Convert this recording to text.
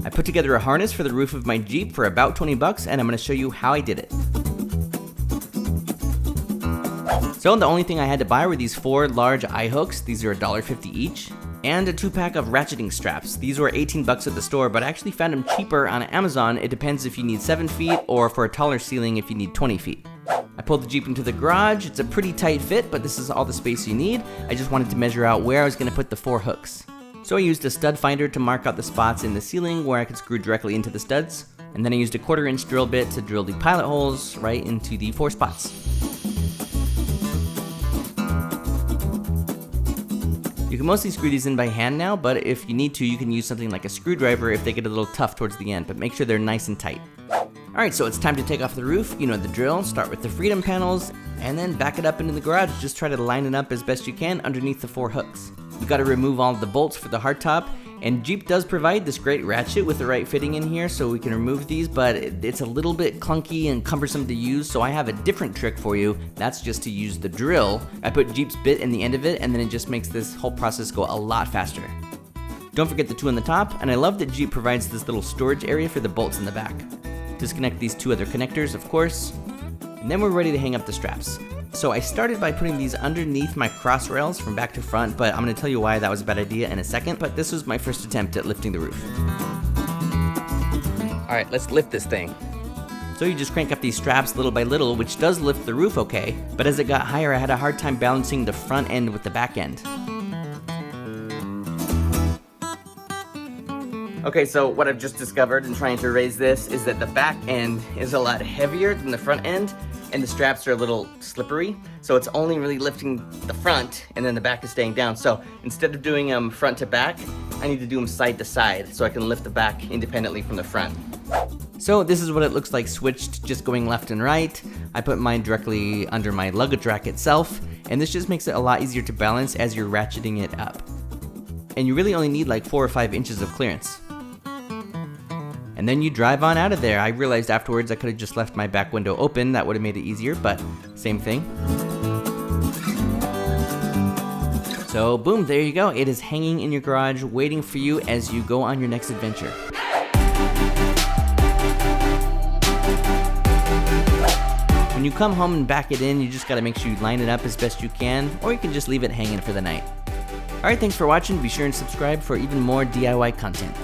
I put together a harness for the roof of my Jeep for about 20 bucks, and I'm going to show you how I did it. So the only thing I had to buy were these 4 large eye hooks. These are $1.50 each. And a 2-pack of ratcheting straps. These were 18 bucks at the store, but I actually found them cheaper on Amazon. It depends if you need 7 feet or for a taller ceiling if you need 20 feet. I pulled the Jeep into the garage. It's a pretty tight fit, but this is all the space you need. I just wanted to measure out where I was going to put the 4 hooks. So I used a stud finder to mark out the spots in the ceiling where I could screw directly into the studs. And then I used a 1/4-inch drill bit to drill the pilot holes right into the 4 spots. You can mostly screw these in by hand now, but if you need to, you can use something like a screwdriver if they get a little tough towards the end, but make sure they're nice and tight. Alright, so it's time to take off the roof. You know the drill. Start with the freedom panels, and then back it up into the garage. Just try to line it up as best you can underneath the 4 hooks. You gotta remove all the bolts for the hardtop, and Jeep does provide this great ratchet with the right fitting in here, so we can remove these, but it's a little bit clunky and cumbersome to use, so I have a different trick for you. That's just to use the drill. I put Jeep's bit in the end of it, and then it just makes this whole process go a lot faster. Don't forget the 2 on the top, and I love that Jeep provides this little storage area for the bolts in the back. Disconnect these 2 other connectors, of course, and then we're ready to hang up the straps. So I started by putting these underneath my cross rails from back to front, but I'm going to tell you why that was a bad idea in a second, but this was my first attempt at lifting the roof. Alright, let's lift this thing. So you just crank up these straps little by little, which does lift the roof okay, but as it got higher I had a hard time balancing the front end with the back end. Okay, so what I've just discovered in trying to raise this is that the back end is a lot heavier than the front end, and the straps are a little slippery, so it's only really lifting the front, and then the back is staying down. So instead of doing them front to back, I need to do them side to side, so I can lift the back independently from the front. So this is what it looks like switched, just going left and right. I put mine directly under my luggage rack itself, and this just makes it a lot easier to balance as you're ratcheting it up. And you really only need like 4 or 5 inches of clearance. And then you drive on out of there. I realized afterwards I could have just left my back window open. That would have made it easier, but same thing. So boom, there you go. It is hanging in your garage, waiting for you as you go on your next adventure. When you come home and back it in, you just gotta make sure you line it up as best you can, or you can just leave it hanging for the night. Alright, thanks for watching. Be sure and subscribe for even more DIY content.